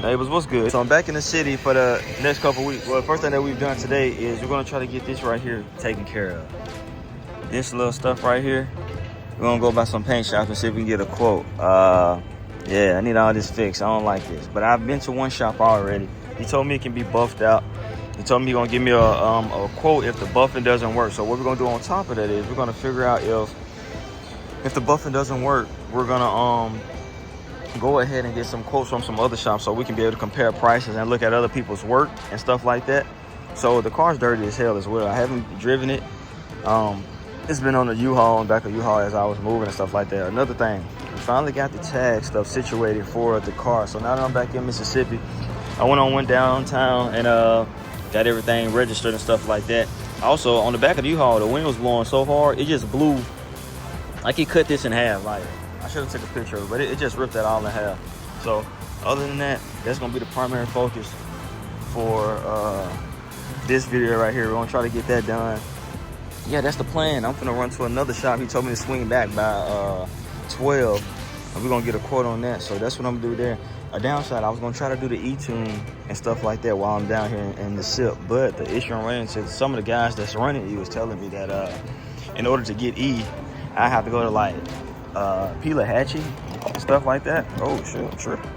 Neighbors, what's good? So I'm back in the city for the next couple weeks. Well, the first thing that we've done today is we're gonna try to get this right here taken care of. This little stuff right here, we're gonna go by some paint shops and see if we can get a quote. Yeah, I need all this fixed. I don't like this, but I've been to one shop already. He told me it can be buffed out. He told me he's gonna give me a quote if the buffing doesn't work. So what we're gonna do on top of that is we're gonna figure out if the buffing doesn't work, we're gonna go ahead and get some quotes from some other shops so we can be able to compare prices and look at other people's work and stuff like that. So the car's dirty as hell as well. I haven't driven it. It's been on the U-Haul, on the back of U-Haul as I was moving and stuff like that. Another thing, we finally got the tag stuff situated for the car. So now that I'm back in Mississippi, I went downtown and got everything registered and stuff like that. Also, on the back of the U-Haul, the wind was blowing so hard, it just blew, like he cut this in half. Like, I should have took a picture of it, but it just ripped that all in half. So other than that, that's gonna be the primary focus for this video right here. We're gonna try to get that done. Yeah, that's the plan. I'm gonna run to another shop. He told me to swing back by 12, and we're gonna get a quote on that. So that's what I'm gonna do there. A downside, I was gonna try to do the E-tune and stuff like that while I'm down here in the SIP, but the issue I'm running into, some of the guys that's running E was telling me that in order to get E, I have to go to like Pelahatchie and stuff like that. Oh shit, I'm tripping.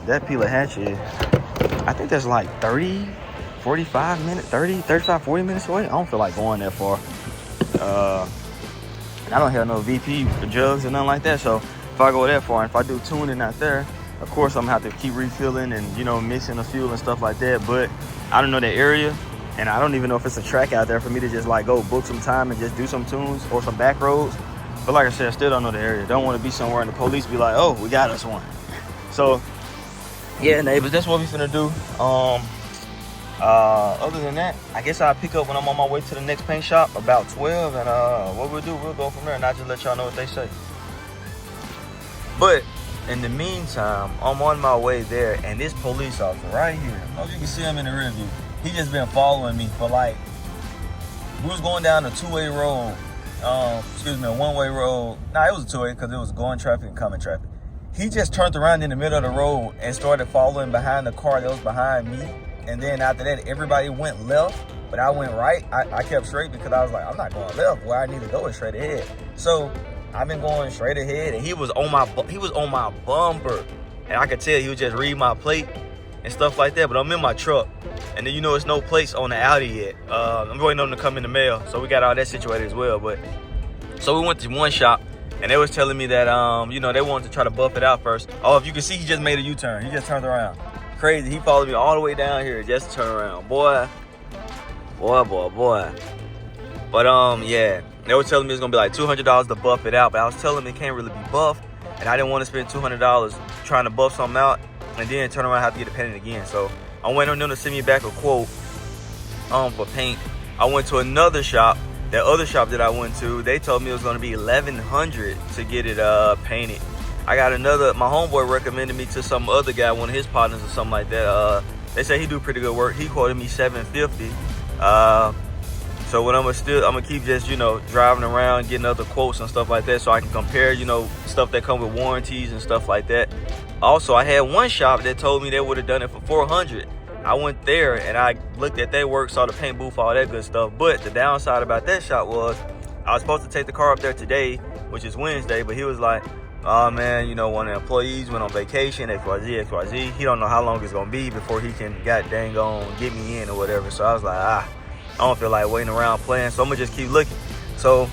That Pelahatchie, I think that's like 30, 45 minutes, 30, 35, 40 minutes away. I don't feel like going that far. And I don't have no VP for jugs or nothing like that. So if I go that far, and if I do tuning out there, of course I'm gonna have to keep refilling and, you know, mixing the fuel and stuff like that. But I don't know the area, and I don't even know if it's a track out there for me to just like go book some time and just do some tunes or some back roads. But like I said, I still don't know the area. Don't want to be somewhere and the police be like, oh, we got us one. So yeah, neighbors, that's what we finna do. Other than that, I guess I'll pick up when I'm on my way to the next paint shop about 12, and what we'll do, we'll go from there, and I'll just let y'all know what they say. But in the meantime, I'm on my way there, and this police officer right here, I don't know if you can see him in the rear view, he just been following me for like, we was going down a two-way road, a one-way road. Nah, it was a two-way because it was going traffic and coming traffic. He just turned around in the middle of the road and started following behind the car that was behind me. And then after that, everybody went left, but I went right. I kept straight because I was like, I'm not going left. Where I need to go is straight ahead. So I've been going straight ahead, and he was on my bumper, and I could tell he was just reading my plate and stuff like that. But I'm in my truck, and then, you know, it's no plates on the Audi yet. I'm waiting on them to come in the mail, so we got all that situated as well. But so we went to one shop, and they was telling me that you know, they wanted to try to buff it out first. Oh, if you can see, he just made a U-turn. He just turned around. Crazy. He followed me all the way down here just to turn around. Boy. But yeah, they were telling me it's gonna be like $200 to buff it out, but I was telling them it can't really be buffed, and I didn't want to spend $200 trying to buff something out and then turn around and have to get it painted again. So I went on them to send me back a quote for paint. I went to another shop. That other shop that I went to, they told me it was gonna be $1,100 to get it painted. I got my homeboy recommended me to some other guy, one of his partners or something like that. They say he do pretty good work. He quoted me $750. So what I'm gonna keep just, you know, driving around, getting other quotes and stuff like that, so I can compare, you know, stuff that come with warranties and stuff like that. Also, I had one shop that told me they would have done it for $400. I went there and I looked at their work, saw the paint booth, all that good stuff. But the downside about that shop was I was supposed to take the car up there today, which is Wednesday, but he was like, oh man, you know, one of the employees went on vacation, XYZ. He don't know how long it's gonna be before he can god dang on get me in or whatever. So I was like, I don't feel like waiting around playing, so I'm gonna just keep looking. So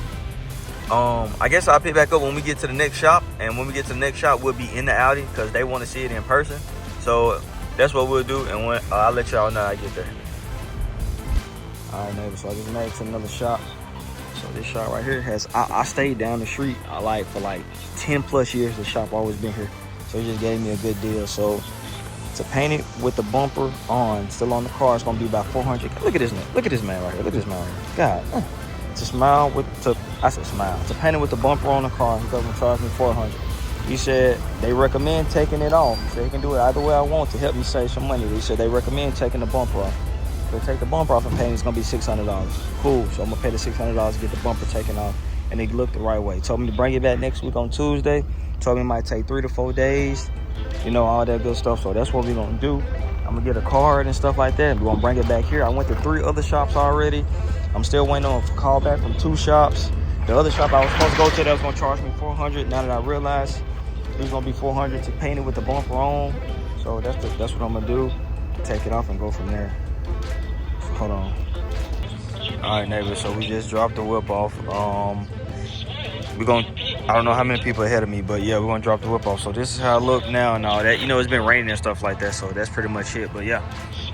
I guess I'll pick back up when we get to the next shop, and when we get to the next shop, we'll be in the Audi because they want to see it in person. So that's what we'll do, and when I'll let y'all know I get there. All right, neighbor, so I just made it to another shop. So this shop right here has, I stayed down the street for like 10 plus years. The shop always been here. So he just gave me a good deal. So to paint it with the bumper on, still on the car, it's gonna be about $400. Look at this man. Look at this man right here. Look at this man right here. God. To paint it with the bumper on the car, he's gonna charge me $400. He said they recommend taking it off. He said he can do it either way I want to help me save some money. He said they recommend taking the bumper off. If they take the bumper off and paint, it's gonna be $600. Cool. So I'm gonna pay the $600 to get the bumper taken off, and they look the right way. He told me to bring it back next week on Tuesday. Told me it might take 3 to 4 days, you know, all that good stuff. So that's what we're gonna do. I'm gonna get a card and stuff like that. We're gonna bring it back here. I went to 3 other shops already. I'm still waiting on a call back from 2 shops. The other shop I was supposed to go to, that was gonna charge me $400. Now that I realized it was gonna be $400 to paint it with the bumper on. So that's what I'm gonna do. Take it off and go from there. So hold on. All right, neighbors. So we just dropped the whip off. I don't know how many people ahead of me, but yeah, we're gonna drop the whip off. So this is how I look now and all that. You know, it's been raining and stuff like that, so that's pretty much it. But yeah,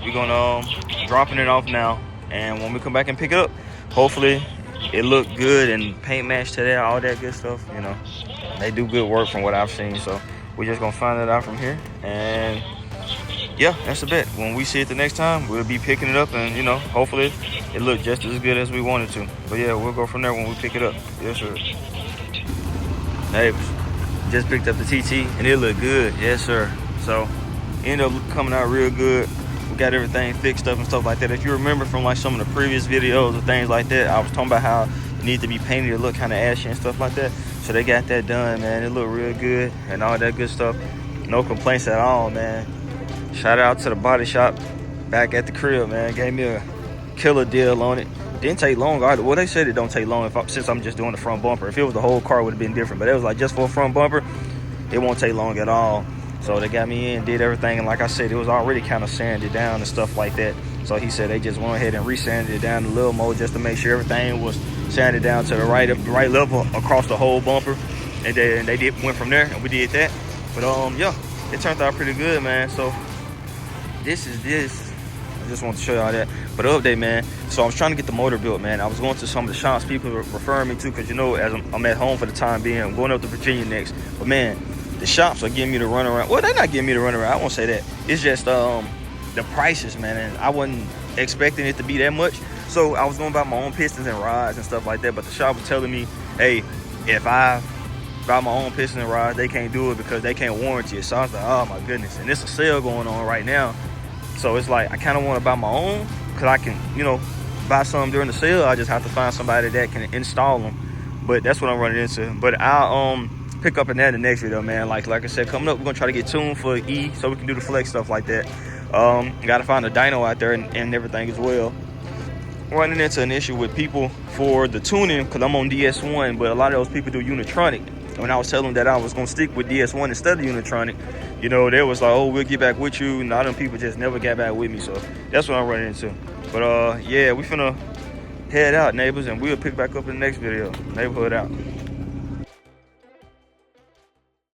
we're gonna dropping it off now, and when we come back and pick it up, hopefully it look good and paint match to that, all that good stuff. You know, they do good work from what I've seen. So we're just gonna find it out from here, and yeah, that's a bet. When we see it the next time, we'll be picking it up, and you know, hopefully it look just as good as we wanted to. But yeah, we'll go from there when we pick it up. Yes, sir. Neighbors, just picked up the TT and it looked good. Yes, sir. So ended up coming out real good. We got everything fixed up and stuff like that. If you remember from like some of the previous videos or things like that, I was talking about how it needs to be painted to look kind of ashy and stuff like that. So they got that done, man. It looked real good and all that good stuff. No complaints at all, man. Shout out to the body shop back at the crib, man. Gave me a killer deal on it. Didn't take long either. Well, they said it don't take long since I'm just doing the front bumper. If it was the whole car, it would have been different. But it was like just for a front bumper, it won't take long at all. So they got me in, did everything, and like I said, it was already kind of sanded down and stuff like that. So he said they just went ahead and resanded it down a little more just to make sure everything was sanded down to the right level across the whole bumper. And then they went from there, and we did that. But yeah, it turned out pretty good, man. So this is this. I just want to show y'all that. But update, man. So I was trying to get the motor built, man. I was going to some of the shops people were referring me to, because you know, as I'm at home for the time being, I'm going up to Virginia next. But man, the shops are giving me the runaround. Well, they're not giving me the runaround. I won't say that. It's just the prices, man. And I wasn't expecting it to be that much. So I was going to buy my own pistons and rods and stuff like that. But the shop was telling me, hey, if I buy my own pistons and rods, they can't do it because they can't warranty it. So I was like, oh my goodness. And there's a sale going on right now. So it's like I kind of want to buy my own, because I can, you know, buy some during the sale. I just have to find somebody that can install them. But that's what I'm running into. But I'll pick up in that in the next video, man. Like I said, coming up, we're gonna try to get tuned for E so we can do the flex stuff like that. Got to find a dyno out there and everything as well. Running into an issue with people for the tuning, because I'm on DS1, but a lot of those people do Unitronic. When I was telling them that I was gonna stick with DS1 instead of Unitronic, you know, they was like, oh, we'll get back with you. And all them people just never got back with me. So that's what I'm running into. But yeah, we finna head out, neighbors, and we'll pick back up in the next video. Neighborhood out.